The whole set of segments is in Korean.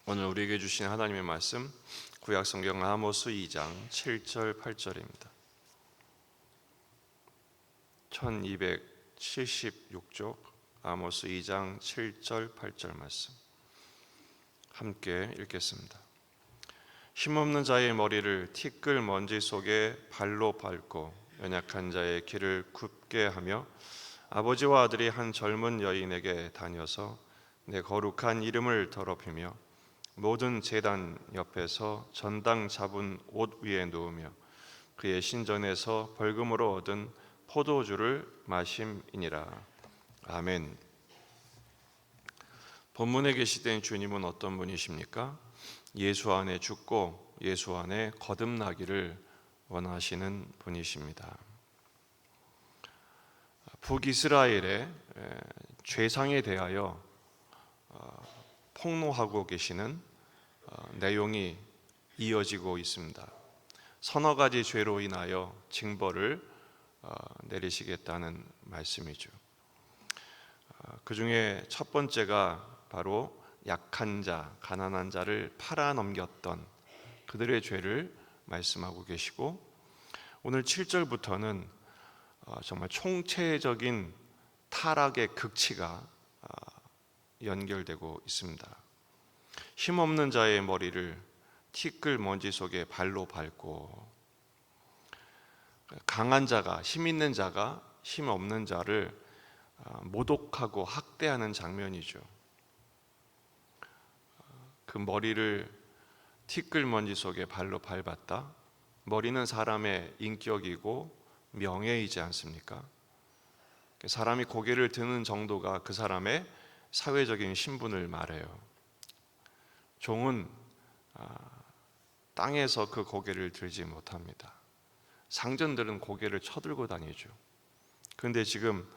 오늘 우리에게 주신 하나님의 말씀 구약 성경 아모스 2장 7절 8절입니다. 1276쪽 아모스 2장 7절 8절 말씀 함께 읽겠습니다. 힘없는 자의 머리를 티끌 먼지 속에 발로 밟고 연약한 자의 길을 굽게 하며 아버지와 아들이 한 젊은 여인에게 다녀서 내 거룩한 이름을 더럽히며 모든 제단 옆에서 전당 잡은 옷 위에 누우며 그의 신전에서 벌금으로 얻은 포도주를 마심이니라. 아멘. 본문에 계시된 주님은 어떤 분이십니까? 예수 안에 죽고 예수 안에 거듭나기를 원하시는 분이십니다. 북이스라엘의 죄상에 대하여 폭로하고 계시는 내용이 이어지고 있습니다. 서너 가지 죄로 인하여 징벌을 내리시겠다는 말씀이죠. 그 중에 첫 번째가 바로 약한 자, 가난한 자를 팔아넘겼던 그들의 죄를 말씀하고 계시고, 오늘 7절부터는 정말 총체적인 타락의 극치가 연결되고 있습니다. 힘없는 자의 머리를 티끌 먼지 속에 발로 밟고, 강한 자가, 힘 있는 자가 힘 없는 자를 모독하고 학대하는 장면이죠. 그 머리를 티끌 먼지 속에 발로 밟았다. 머리는 사람의 인격이고 명예이지 않습니까? 사람이 고개를 드는 정도가 그 사람의 사회적인 신분을 말해요. 종은 땅에서 그 고개를 들지 못합니다. 상전들은 고개를 쳐들고 다니죠. 그런데 지금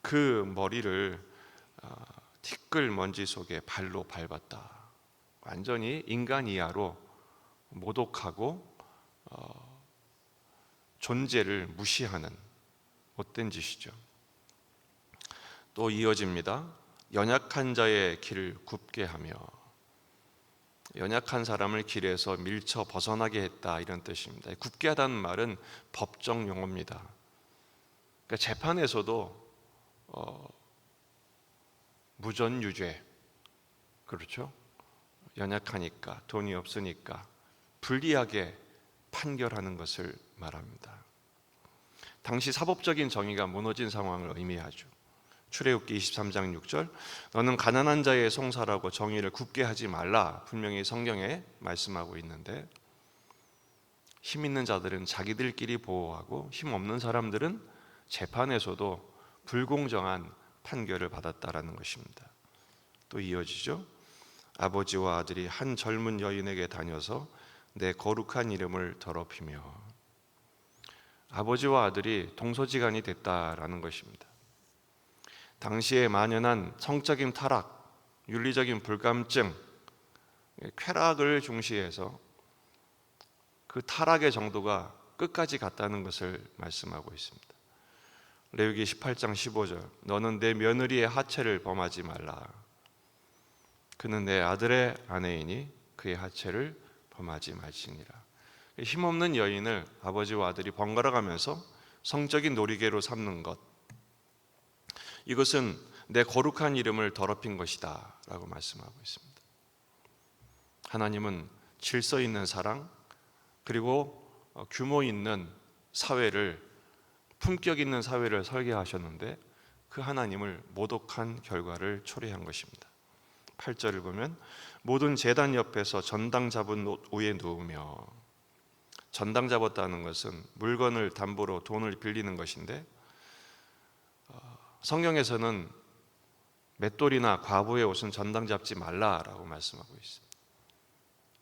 그 머리를 티끌 먼지 속에 발로 밟았다. 완전히 인간 이하로 모독하고 존재를 무시하는 못된 짓이죠. 또 이어집니다. 연약한 자의 길을 굽게 하며, 연약한 사람을 길에서 밀쳐 벗어나게 했다, 이런 뜻입니다. 굽게 하다는 말은 법정 용어입니다. 그러니까 재판에서도 무전유죄, 그렇죠? 연약하니까, 돈이 없으니까 불리하게 판결하는 것을 말합니다. 당시 사법적인 정의가 무너진 상황을 의미하죠. 출애굽기 23장 6절, 너는 가난한 자의 송사라고 정의를 굽게 하지 말라, 분명히 성경에 말씀하고 있는데, 힘 있는 자들은 자기들끼리 보호하고 힘 없는 사람들은 재판에서도 불공정한 판결을 받았다라는 것입니다. 또 이어지죠. 아버지와 아들이 한 젊은 여인에게 다녀서 내 거룩한 이름을 더럽히며, 아버지와 아들이 동서지간이 됐다라는 것입니다. 당시에 만연한 성적인 타락, 윤리적인 불감증, 쾌락을 중시해서 그 타락의 정도가 끝까지 갔다는 것을 말씀하고 있습니다. 레위기 18장 15절, 너는 내 며느리의 하체를 범하지 말라. 그는 내 아들의 아내이니 그의 하체를 범하지 말지니라. 힘없는 여인을 아버지와 아들이 번갈아가면서 성적인 놀이개로 삼는 것, 이것은 내 거룩한 이름을 더럽힌 것이다 라고 말씀하고 있습니다. 하나님은 질서 있는 사랑, 그리고 규모 있는 사회를, 품격 있는 사회를 설계하셨는데 그 하나님을 모독한 결과를 초래한 것입니다. 8절을 보면 모든 제단 옆에서 전당 잡은 옷 위에 누우며, 전당 잡았다는 것은 물건을 담보로 돈을 빌리는 것인데, 성경에서는 맷돌이나 과부의 옷은 전당 잡지 말라라고 말씀하고 있습니다.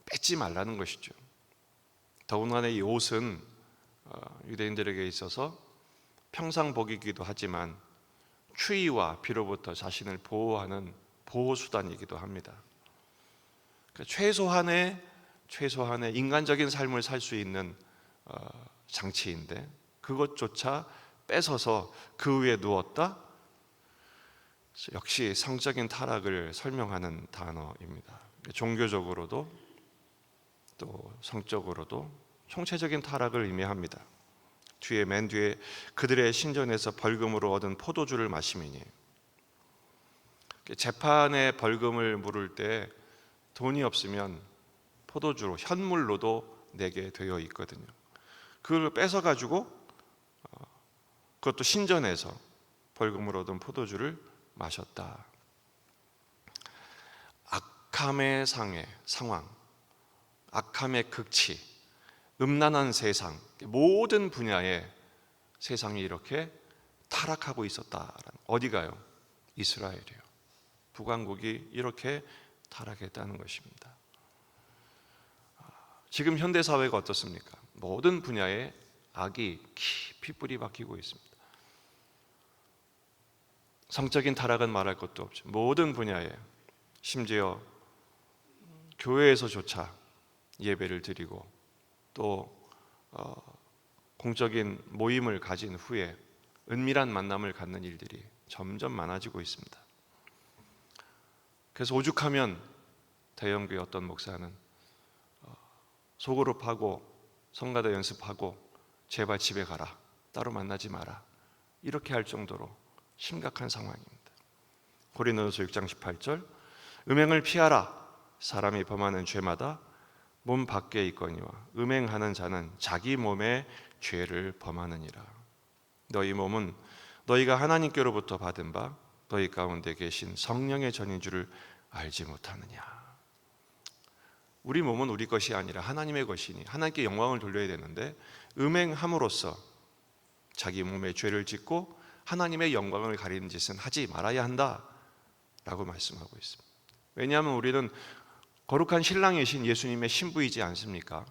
뺏지 말라는 것이죠. 더군다나 이 옷은 유대인들에게 있어서 평상복이기도 하지만 추위와 비로부터 자신을 보호하는 보호수단이기도 합니다. 그러니까 최소한의 인간적인 삶을 살 수 있는 장치인데, 그것조차 뺏어서 그 위에 누웠다? 역시 성적인 타락을 설명하는 단어입니다. 종교적으로도 또 성적으로도 총체적인 타락을 의미합니다. 맨 뒤에 그들의 신전에서 벌금으로 얻은 포도주를 마시미니, 재판에 벌금을 물을 때 돈이 없으면 포도주로, 현물로도 내게 되어 있거든요. 그걸 뺏어가지고 그것도 신전에서 벌금으로 얻은 포도주를 마셨다. 악함의 상황, 악함의 극치, 음란한 세상, 모든 분야에 세상이 이렇게 타락하고 있었다. 어디가요? 이스라엘이요. 북왕국이 이렇게 타락했다는 것입니다. 지금 현대 사회가 어떻습니까? 모든 분야에 악이 깊이 뿌리 박히고 있습니다. 성적인 타락은 말할 것도 없죠. 모든 분야에, 심지어 교회에서조차 예배를 드리고 또 공적인 모임을 가진 후에 은밀한 만남을 갖는 일들이 점점 많아지고 있습니다. 그래서 오죽하면 대형교회 어떤 목사는 소그룹하고 성가대 연습하고 제발 집에 가라, 따로 만나지 마라, 이렇게 할 정도로 심각한 상황입니다. 고린도전서 6장 18절, 음행을 피하라. 사람이 범하는 죄마다 몸 밖에 있거니와 음행하는 자는 자기 몸에 죄를 범하느니라. 너희 몸은 너희가 하나님께로부터 받은 바 너희 가운데 계신 성령의 전인 줄을 알지 못하느냐. 우리 몸은 우리 것이 아니라 하나님의 것이니 하나님께 영광을 돌려야 되는데, 음행함으로써 자기 몸에 죄를 짓고 하나님의 영광을 가리는 짓은 하지 말아야 한다라고 말씀하고 있습니다. 왜냐하면 우리는 거룩한 신랑이신 예수님의 신부이지 않습니까?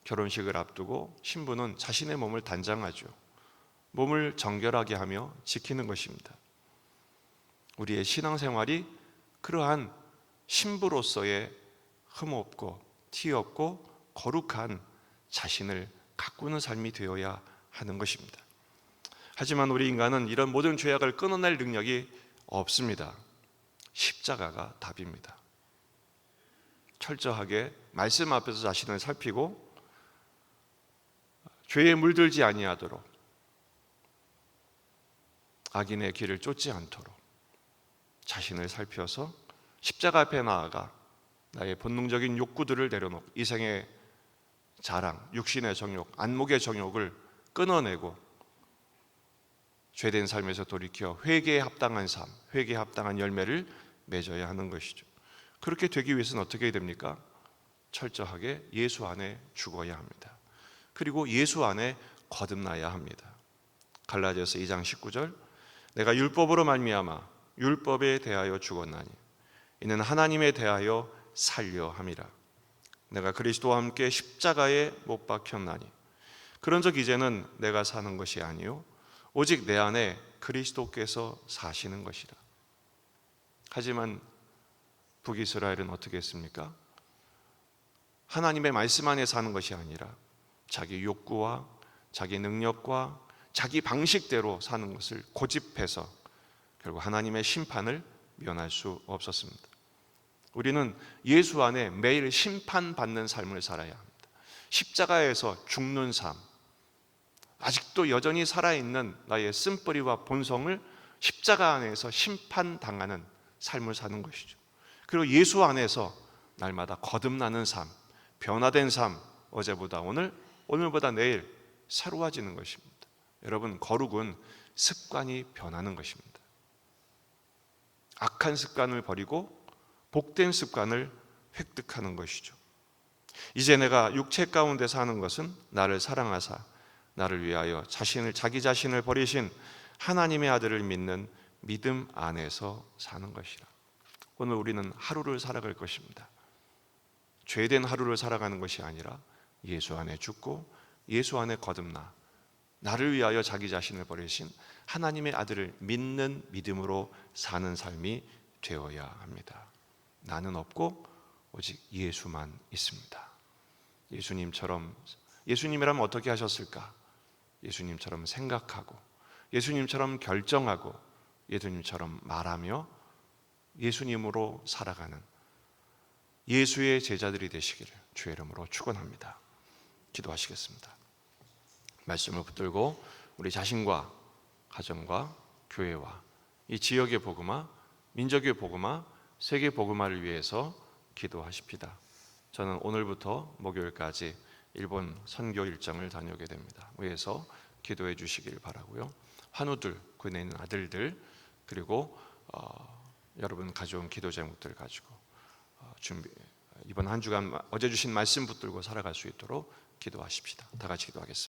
결혼식을 앞두고 신부는 자신의 몸을 단장하죠. 몸을 정결하게 하며 지키는 것입니다. 우리의 신앙생활이 그러한 신부로서의 흠없고 티없고 거룩한 자신을 가꾸는 삶이 되어야 하는 것입니다. 하지만 우리 인간은 이런 모든 죄악을 끊어낼 능력이 없습니다. 십자가가 답입니다. 철저하게 말씀 앞에서 자신을 살피고 죄에 물들지 아니하도록, 악인의 길을 쫓지 않도록 자신을 살펴서 십자가 앞에 나아가 나의 본능적인 욕구들을 내려놓고 이생의 자랑, 육신의 정욕, 안목의 정욕을 끊어내고 죄된 삶에서 돌이켜 회개에 합당한 삶, 회개에 합당한 열매를 맺어야 하는 것이죠. 그렇게 되기 위해서는 어떻게 됩니까? 철저하게 예수 안에 죽어야 합니다. 그리고 예수 안에 거듭나야 합니다. 갈라디아서 2장 19절, 내가 율법으로 말미암아 율법에 대하여 죽었나니 이는 하나님에 대하여 살려 함이라. 내가 그리스도와 함께 십자가에 못 박혔나니 그런즉 이제는 내가 사는 것이 아니요 오직 내 안에 그리스도께서 사시는 것이라. 하지만 북이스라엘은 어떻게 했습니까? 하나님의 말씀 안에 사는 것이 아니라 자기 욕구와 자기 능력과 자기 방식대로 사는 것을 고집해서 결국 하나님의 심판을 면할 수 없었습니다. 우리는 예수 안에 매일 심판받는 삶을 살아야 합니다. 십자가에서 죽는 삶, 아직도 여전히 살아있는 나의 쓴뿌리와 본성을 십자가 안에서 심판당하는 삶을 사는 것이죠. 그리고 예수 안에서 날마다 거듭나는 삶, 변화된 삶, 어제보다 오늘, 오늘보다 내일 새로워지는 것입니다. 여러분, 거룩은 습관이 변하는 것입니다. 악한 습관을 버리고 복된 습관을 획득하는 것이죠. 이제 내가 육체 가운데 사는 것은 나를 사랑하사 나를 위하여 자기 자신을 버리신 하나님의 아들을 믿는 믿음 안에서 사는 것이라. 오늘 우리는 하루를 살아갈 것입니다. 죄된 하루를 살아가는 것이 아니라 예수 안에 죽고 예수 안에 거듭나 나를 위하여 자기 자신을 버리신 하나님의 아들을 믿는 믿음으로 사는 삶이 되어야 합니다. 나는 없고 오직 예수만 있습니다. 예수님이라면 어떻게 하셨을까? 예수님처럼 생각하고 예수님처럼 결정하고 예수님처럼 말하며 예수님으로 살아가는 예수의 제자들이 되시기를 주의 이름으로 축원합니다. 기도하시겠습니다. 말씀을 붙들고 우리 자신과 가정과 교회와 이 지역의 복음화, 민족의 복음화, 세계 복음화를 위해서 기도하십시다. 저는 오늘부터 목요일까지 일본 선교 일정을 다녀오게 됩니다. 위해서 기도해 주시길 바라고요. 환우들, 그 내는 아들들, 그리고 여러분 가져온 기도 제목들 가지고 이번 한 주간 어제 주신 말씀 붙들고 살아갈 수 있도록 기도하십시다. 다 같이 기도하겠습니다.